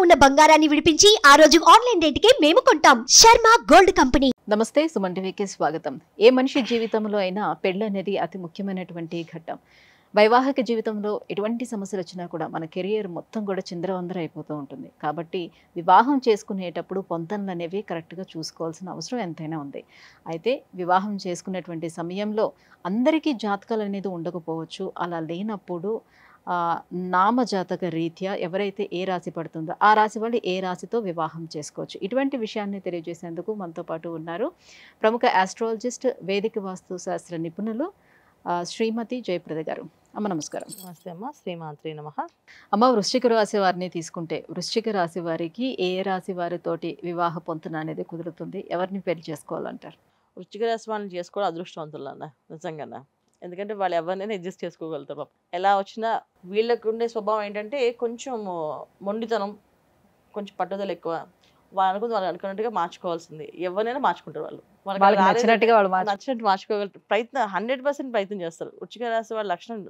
ఉన్న బంగారాన్ని విడిపించి ఆ రోజు ఆన్లైన్ రేటుకే మేము కొంటాం. Sharma gold company. నమస్తే, సుమన్ టీవీకి స్వాగతం. ఏ మనిషి జీవితంలో అయినా పెళ్లి అనేది అతి ముఖ్యమైనటువంటి ఘట్టం. వైవాహిక జీవితంలో ఎటువంటి సమస్యలు వచ్చినా కూడా మన కెరియర్ మొత్తం కూడా చిందరవందర అయిపోతూ ఉంటుంది. కాబట్టి వివాహం చేసుకునేటప్పుడు పొంతనలు అనేవి కరెక్ట్గా చూసుకోవాల్సిన అవసరం ఎంతైనా ఉంది. అయితే వివాహం చేసుకునేటువంటి సమయంలో అందరికీ జాతకాలు అనేది ఉండకపోవచ్చు. అలా లేనప్పుడు నామజాతక రీత్యా ఎవరైతే ఏ రాశి పడుతుందో ఆ రాశి వాళ్ళు ఏ రాశితో వివాహం చేసుకోవచ్చు. ఇటువంటి విషయాన్ని తెలియజేసేందుకు మనతో పాటు ఉన్నారు ప్రముఖ ఆస్ట్రాలజిస్ట్, వేదిక వాస్తు శాస్త్ర నిపుణులు శ్రీమతి జయప్రద గారు. అమ్మ నమస్కారం. నమస్తే అమ్మ. శ్రీమాత్రే నమః. అమ్మ, వృశ్చిక రాశి వారిని తీసుకుంటే వృశ్చిక రాశి వారికి ఏ రాశి వారితోటి వివాహ పొంతన అనేది కుదురుతుంది? ఎవరిని పెళ్లి చేసుకోవాలంటారు? వృశ్చిక రాశి వాళ్ళని చేసుకోవడం అదృష్టవంతులు అన్న, నిజంగా. ఎందుకంటే వాళ్ళు ఎవరినైనా అడ్జస్ట్ చేసుకోగలుగుతారు పాపం. ఎలా వచ్చినా వీళ్ళకు ఉండే స్వభావం ఏంటంటే కొంచెం మొండితనం, కొంచెం పట్టుదల ఎక్కువ. వాళ్ళు అనుకున్నట్టుగా మార్చుకోవాల్సింది. ఎవరినైనా మార్చుకుంటారు వాళ్ళు. వాళ్ళకి నచ్చినట్టుగా వాళ్ళు నచ్చినట్టు మార్చుకోగలరు. 100% ప్రయత్నం చేస్తారు. వృశ్చిక రాశి వాళ్ళ లక్షణం,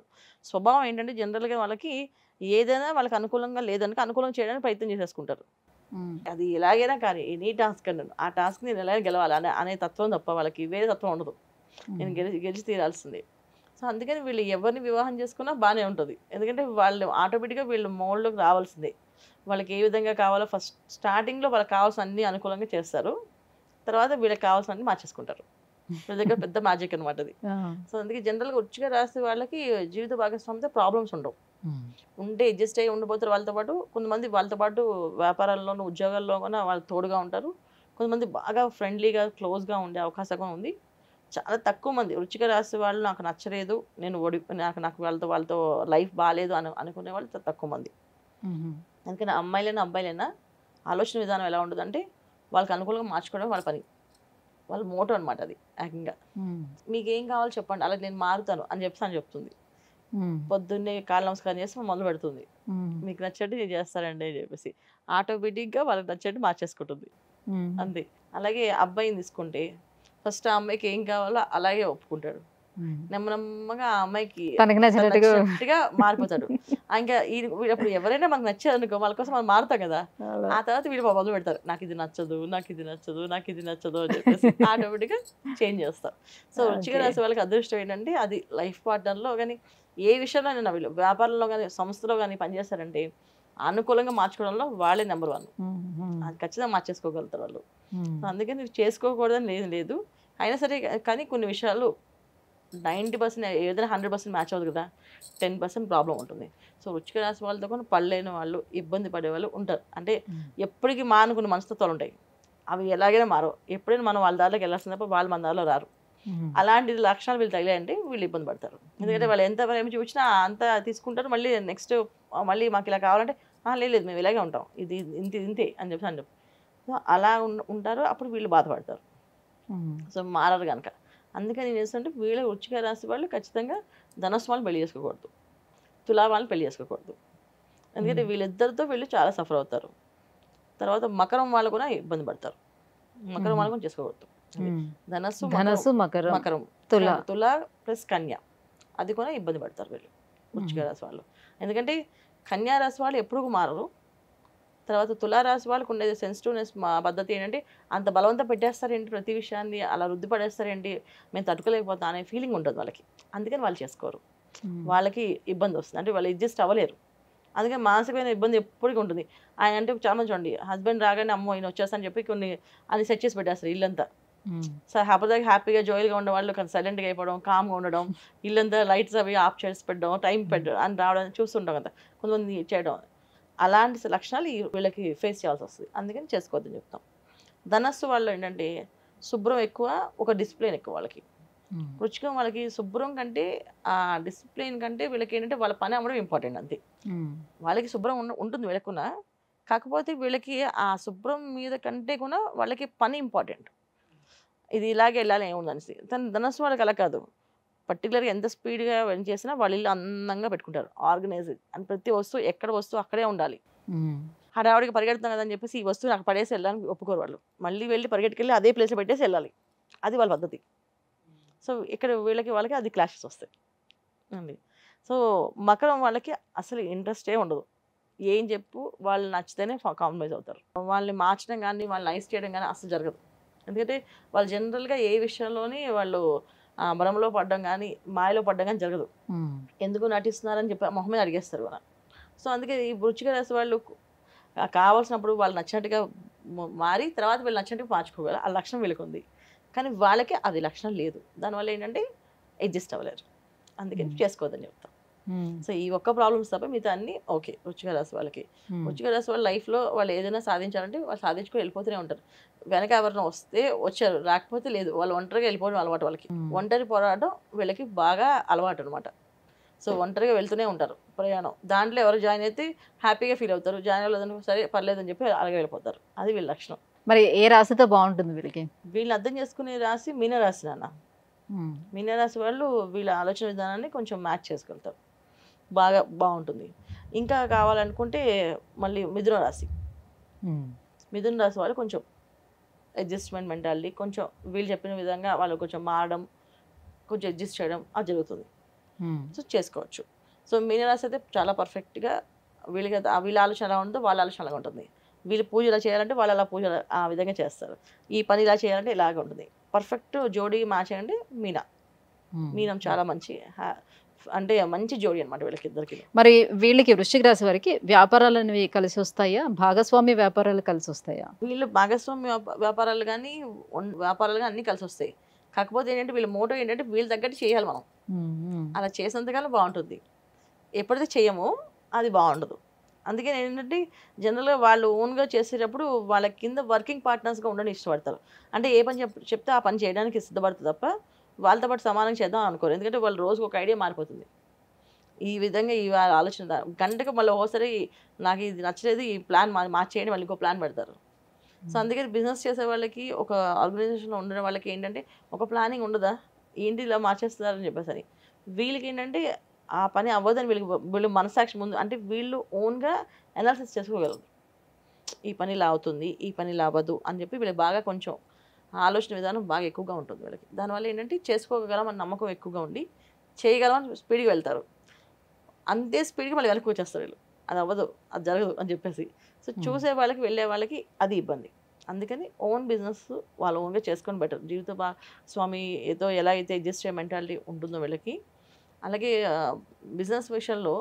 స్వభావం ఏంటంటే జనరల్గా వాళ్ళకి ఏదైనా వాళ్ళకి అనుకూలంగా లేదనుక అనుకూలంగా చేయడానికి ప్రయత్నం చేసేసుకుంటారు. అది ఎలాగైనా కానీ ఎనీ టాస్క్ అన్నాను, ఆ టాస్క్ నేను ఎలాగైనా గెలవాలి అనే తత్వం తప్ప వాళ్ళకి వేరే తత్వం ఉండదు. నేను గెలిచి తీరాల్సిందే. సో అందుకని వీళ్ళు ఎవరిని వివాహం చేసుకున్నా బాగానే ఉంటుంది. ఎందుకంటే వాళ్ళు ఆటోమేటిక్గా వీళ్ళు మోల్డ్లోకి రావాల్సిందే. వాళ్ళకి ఏ విధంగా కావాలో ఫస్ట్ స్టార్టింగ్లో వాళ్ళకి కావాల్సిన అన్ని అనుకూలంగా చేస్తారు. తర్వాత వీళ్ళకి కావాల్సిన అన్ని మార్చేసుకుంటారు. వీళ్ళ దగ్గర పెద్ద మ్యాజిక్ అనమాట అది. సో అందుకే జనరల్గా వృశ్చిక రాశి వాళ్ళకి జీవిత భాగస్వామితో ప్రాబ్లమ్స్ ఉండవు. ఉంటే అడ్జస్ట్ అయ్యి ఉండిపోతారు వాళ్ళతో పాటు. కొంతమంది వాళ్ళతో పాటు వ్యాపారాల్లోనూ ఉద్యోగాల్లో కూడా వాళ్ళు తోడుగా ఉంటారు. కొంతమంది బాగా ఫ్రెండ్లీగా క్లోజ్గా ఉండే అవకాశం ఉంది. చాలా తక్కువ మంది వృశ్చిక రాశి వాళ్ళు నాకు నచ్చలేదు, నేను నాకు వాళ్ళతో లైఫ్ బాగాలేదు అనుకునే వాళ్ళు తక్కువ మంది. అందుకని అమ్మాయిలైనా అబ్బాయిలైనా ఆలోచన విధానం ఎలా ఉంటుందంటే వాళ్ళకి అనుకూలంగా మార్చుకోవడం వాళ్ళ పని, వాళ్ళ మోటో అనమాట అది. ఏకంగా మీకేం కావాలో చెప్పండి, అలా నేను మారుతాను అని చెప్తుంది. పొద్దున్నే కాళ్ళ నమస్కారం చేసి మొదలు పెడుతుంది. మీకు నచ్చట్టు నేను చేస్తానండి అని చెప్పేసి ఆటోమేటిక్గా వాళ్ళకి నచ్చట్టు మార్చేసుకుంటుంది అంతే. అలాగే అబ్బాయిని తీసుకుంటే ఫస్ట్ ఆ అమ్మాయికి ఏం కావాలో అలాగే ఒప్పుకుంటాడు. నెమ్మదిగా ఆ అమ్మాయికి నచ్చినట్టుగా మారిపోతాడు. ఇంకా వీడప్పుడు ఎవరైనా మనకు నచ్చేది అనుకో వాళ్ళ కోసం మనం మారుతాం కదా. ఆ తర్వాత వీడు మొదలు పెడతారు, నాకు ఇది నచ్చదు, నాకు ఇది నచ్చదు, నాకు ఇది నచ్చదు అని చెప్పేసి ఆటోమేటిక్గా చేంజ్ చేస్తాం. సో వృశ్చిక రాశి వాళ్ళకి అదృష్టం ఏంటంటే అది లైఫ్ పార్ట్నర్లో కానీ ఏ విషయంలో అయినా వీళ్ళు వ్యాపారంలో కానీ సంస్థలో కానీ పనిచేస్తారంటే అనుకూలంగా మార్చుకోవడంలో వాళ్ళే నెంబర్ 1. అది ఖచ్చితంగా మార్చేసుకోగలుగుతారు వాళ్ళు. అందుకని చేసుకోకూడదని లేదు. అయినా సరే కానీ కొన్ని విషయాలు 90% ఏదైనా 100% మ్యాచ్ అవ్వదు కదా, 10% ప్రాబ్లం ఉంటుంది. సో వృశ్చిక రాశి వాళ్ళతో కూడా పడలేని వాళ్ళు, ఇబ్బంది పడే వాళ్ళు ఉంటారు. అంటే ఎప్పటికీ మానుకున్న మనస్తత్వాలు ఉంటాయి, అవి ఎలాగైనా మారవు. ఎప్పుడైనా మనం వాళ్ళ దారిలోకి వెళ్ళాల్సిన తప్ప వాళ్ళు మన దారిలో రారు. అలాంటి లక్షణాలు వీళ్ళు తగిలాయంటే వీళ్ళు ఇబ్బంది పడతారు. ఎందుకంటే వాళ్ళు ఎంత ఏమి చూపించినా అంత తీసుకుంటారు. మళ్ళీ నెక్స్ట్ మళ్ళీ మాకు ఇలా కావాలంటే లేదు మేము ఇలాగే ఉంటాం, ఇది ఇంతే అని చెప్పి సో అలా ఉంటారు. అప్పుడు వీళ్ళు బాధపడతారు. సో మారరు కనుక. అందుకని నేను చేస్తుంటే వీళ్ళ వృశ్చిక రాశి వాళ్ళు ఖచ్చితంగా ధనుస్సు వాళ్ళని పెళ్లి చేసుకోకూడదు, తులా వాళ్ళని పెళ్లి చేసుకోకూడదు. ఎందుకంటే వీళ్ళిద్దరితో వీళ్ళు చాలా సఫర్ అవుతారు. తర్వాత మకరం వాళ్ళు కూడా ఇబ్బంది పడతారు. మకరం వాళ్ళు కూడా చేసుకోకూడదు. ధనస్సు మకరం తులా ప్లస్ కన్య, అది కూడా ఇబ్బంది పడతారు వీళ్ళు వృశ్చిక రాశి వాళ్ళు. ఎందుకంటే కన్యా రాశి వాళ్ళు ఎప్పుడు మారరు. తర్వాత తులారాశి వాళ్ళకు ఉండేది సెన్సిటివ్నెస్ పద్ధతి ఏంటంటే అంత బలవంతం పెట్టేస్తారేంటి, ప్రతి విషయాన్ని అలా రుద్ది పడేస్తారేంటి, మేము తట్టుకోలేకపోతాం అనే ఫీలింగ్ ఉంటుంది వాళ్ళకి. అందుకని వాళ్ళు చేసుకోరు, వాళ్ళకి ఇబ్బంది వస్తుంది. అంటే వాళ్ళు అడ్జస్ట్ అవ్వలేరు. అందుకని మానసికమైన ఇబ్బంది ఎప్పటికీ ఉంటుంది. ఆయన అంటే చాలా మంది చూడండి, హస్బెండ్ రాగానే అమ్మో ఈయన వచ్చేస్తాను చెప్పి కొన్ని అన్ని సెట్ చేసి పెట్టేస్తారు ఇల్లంతా. సో అప్పటిదాకా హ్యాపీగా జోయిల్గా ఉండే వాళ్ళు సైలెంట్గా అయిపోవడం, కామ్గా ఉండడం, ఇల్లంతా లైట్స్ అవి ఆఫ్ చేసి పెట్టడం, టైం పెట్టడం అని రావడం చూస్తుంటాం కదా కొంతమంది చేయడం. అలాంటి లక్షణాలు వీళ్ళకి ఫేస్ చేయాల్సి వస్తుంది. అందుకని చేసుకోవద్దని చెప్తాం. ధనస్సు వాళ్ళు ఏంటంటే శుభ్రం ఎక్కువ, ఒక డిసిప్లిన్ ఎక్కువ వాళ్ళకి. వృశ్చికం వాళ్ళకి శుభ్రం కంటే ఆ డిసిప్లిన్ కంటే వీళ్ళకి ఏంటంటే వాళ్ళ పని అవ్వడం ఇంపార్టెంట్ అంతే. వాళ్ళకి శుభ్రం ఉంటుంది వీళ్ళకున్నా, కాకపోతే వీళ్ళకి ఆ శుభ్రం మీద కంటే కూడా వాళ్ళకి పని ఇంపార్టెంట్. ఇది ఇలాగే వెళ్ళాలి ఏముందనేసి. ధనస్సు వాళ్ళకి అలా కాదు. పర్టికులర్గా ఎంత స్పీడ్గా చేసినా వాళ్ళు ఇల్లు అందంగా పెట్టుకుంటారు, ఆర్గనైజ్ అని. ప్రతి వస్తువు ఎక్కడ వస్తువు అక్కడే ఉండాలి. హడావుడికి పరిగెడుతున్నాం కదని చెప్పేసి ఈ వస్తువు నాకు పడేసి వెళ్ళడానికి ఒప్పుకోరు వాళ్ళు. మళ్ళీ వెళ్ళి పరిగెట్టుకెళ్ళి అదే ప్లేస్లో పెట్టేసి వెళ్ళాలి, అది వాళ్ళ పద్ధతి. సో ఇక్కడ వాళ్ళకి అది క్లాషెస్ వస్తాయి అండి. సో మకరం వాళ్ళకి అసలు ఇంట్రెస్టే ఉండదు. ఏం చెప్పు వాళ్ళు నచ్చితేనే కాంప్రమైజ్ అవుతారు. వాళ్ళని మార్చడం కానీ వాళ్ళని నైస్ చేయడం కానీ అసలు జరగదు. ఎందుకంటే వాళ్ళు జనరల్గా ఏ విషయంలోని వాళ్ళు భ్రమలో పడడం కానీ మాయలో పడడం కానీ జరగదు. ఎందుకు నటిస్తున్నారని చెప్పి మొహం మీద అడిగేస్తారు వాళ్ళ. సో అందుకే ఈ వృశ్చిక రాశి వాళ్ళు కావాల్సినప్పుడు వాళ్ళు నచ్చినట్టుగా మారి తర్వాత వీళ్ళు నచ్చినట్టుగా మార్చుకోగలరు. ఆ లక్షణం వీళ్ళకి ఉంది, కానీ వాళ్ళకి అది లక్షణం లేదు. దానివల్ల ఏంటంటే అడ్జస్ట్ అవ్వలేరు, అందుకని చేసుకోవద్దని చెప్తాం. సో ఈ ఒక్క ప్రాబ్లమ్స్ తప్ప మిగతా అన్ని ఓకే. వృశ్చిక రాశి వాళ్ళకి, వృశ్చిక రాశి వాళ్ళ లైఫ్లో వాళ్ళు ఏదైనా సాధించాలంటే వాళ్ళు సాధించుకొని వెళ్ళిపోతూనే ఉంటారు. వెనక ఎవరైనా వస్తే వచ్చారు, రాకపోతే లేదు. వాళ్ళు ఒంటరిగా వెళ్ళిపోవడం అలవాటు వాళ్ళకి. ఒంటరి పోరాటం వీళ్ళకి బాగా అలవాటు అనమాట. సో ఒంటరిగా వెళ్తూనే ఉంటారు ప్రయాణం. దాంట్లో ఎవరు జాయిన్ అయితే హ్యాపీగా ఫీల్ అవుతారు, జాయిన్ అవ్వలేదని సరే పర్లేదని చెప్పి అలాగే వెళ్ళిపోతారు. అది వీళ్ళ లక్షణం. మరి ఏ రాశితో బాగుంటుంది వీళ్ళకి? వీళ్ళు అర్థం చేసుకునే రాశి మీనరాశి నాన్న. మీనరాశి వాళ్ళు వీళ్ళ ఆలోచన విధానాన్ని కొంచెం మ్యాచ్ చేసుకెళ్తారు, బాగా బాగుంటుంది. ఇంకా కావాలనుకుంటే మళ్ళీ మిథున రాశి. మిథున రాశి వాళ్ళు కొంచెం అడ్జస్ట్మెంట్ మెంటాలిటీ, కొంచెం వీళ్ళు చెప్పిన విధంగా వాళ్ళు కొంచెం మారడం, కొంచెం అడ్జస్ట్ చేయడం అది జరుగుతుంది. సో చేసుకోవచ్చు. సో మీనరాశి అయితే చాలా పర్ఫెక్ట్గా వీళ్ళకి వీళ్ళ ఆలోచన ఎలా ఉంటుందో వాళ్ళ ఆలోచన అలాగా ఉంటుంది. వీళ్ళు పూజ ఇలా చేయాలంటే వాళ్ళు అలా పూజ ఆ విధంగా చేస్తారు. ఈ పని ఇలా చేయాలంటే ఇలాగ ఉంటుంది. పర్ఫెక్ట్ జోడీ మ్యాచ్ అంటే మీనం చాలా మంచి, అంటే మంచి జోడీ అనమాట వీళ్ళకి ఇద్దరికి. మరి వీళ్ళకి వృశ్చిక రాశి వారికి వ్యాపారాలు అనేవి కలిసి వస్తాయా? భాగస్వామి వ్యాపారాలు కలిసి వస్తాయా? వీళ్ళు భాగస్వామి వ్యాపారాలు కానీ అన్నీ కలిసి వస్తాయి. కాకపోతే ఏంటంటే వీళ్ళ మోటో ఏంటంటే వీళ్ళ తగ్గట్టు చేయాలి మనం. అలా చేసేంతకాలం బాగుంటుంది. ఎప్పుడైతే చేయమో అది బాగుండదు. అందుకని ఏంటంటే జనరల్గా వాళ్ళు ఓన్గా చేసేటప్పుడు వాళ్ళ కింద వర్కింగ్ పార్ట్నర్స్గా ఉండని ఇష్టపడతారు. అంటే ఏ పని చెప్తే ఆ పని చేయడానికి సిద్ధపడతారు తప్ప వాళ్ళతో పాటు సమానంగా చేద్దాం అనుకోరు. ఎందుకంటే వాళ్ళు రోజుకు ఒక ఐడియా మారిపోతుంది. ఈ విధంగా ఈ ఆలోచన గంటకు మళ్ళీ ఒకసారి నాకు ఇది నచ్చలేదు, ఈ ప్లాన్ మార్చేయండి, మళ్ళీ ఇంకో ప్లాన్ పెడతారు. సో అందుకని బిజినెస్ చేసే వాళ్ళకి, ఒక ఆర్గనైజేషన్లో ఉండే వాళ్ళకి ఏంటంటే ఒక ప్లానింగ్ ఉండదా, ఏంటి ఇలా మార్చేస్తున్నారని చెప్పేసి. వీళ్ళకి ఏంటంటే ఆ పని అవ్వదని వీళ్ళు మనసాక్షి ముందు అంటే వీళ్ళు ఓన్గా అనాలిసిస్ చేసుకోగలరు. ఈ పని ఇలా అవుతుంది, ఈ పని ఇలా అవ్వదు అని చెప్పి వీళ్ళకి బాగా కొంచెం ఆలోచన విధానం బాగా ఎక్కువగా ఉంటుంది వీళ్ళకి. దానివల్ల ఏంటంటే చేసుకోగలం అని నమ్మకం ఎక్కువగా ఉండి చేయగలమని స్పీడ్గా వెళ్తారు. అంతే స్పీడ్గా మళ్ళీ వెనక్కి వచ్చేస్తారు వీళ్ళు. అది అవ్వదు, అది జరగదు అని చెప్పేసి. సో చూసే వాళ్ళకి వెళ్ళే వాళ్ళకి అది ఇబ్బంది. అందుకని ఓన్ బిజినెస్ వాళ్ళు ఓన్గా చేసుకొని బెటర్. జీవిత స్వామి ఏదో ఎలా అయితే అడ్జస్ట్ అయ్యే మెంటాలిటీ ఉంటుందో వీళ్ళకి, అలాగే బిజినెస్ విషయంలో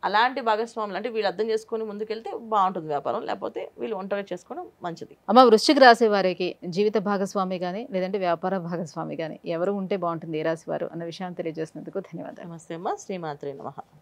అలాంటి భాగస్వాములు అంటే వీళ్ళు అర్థం చేసుకొని ముందుకెళ్తే బాగుంటుంది వ్యాపారం. లేకపోతే వీళ్ళు ఒంటరిగా చేసుకోవడం మంచిది. అమ్మ, వృశ్చిక రాశి వారికి జీవిత భాగస్వామి కానీ లేదంటే వ్యాపార భాగస్వామి కానీ ఎవరు ఉంటే బాగుంటుంది, ఏ రాశి వారు అన్న విషయాన్ని తెలియజేసినందుకు ధన్యవాదాలు. నమస్తే అమ్మ. శ్రీమాత్రే నమః.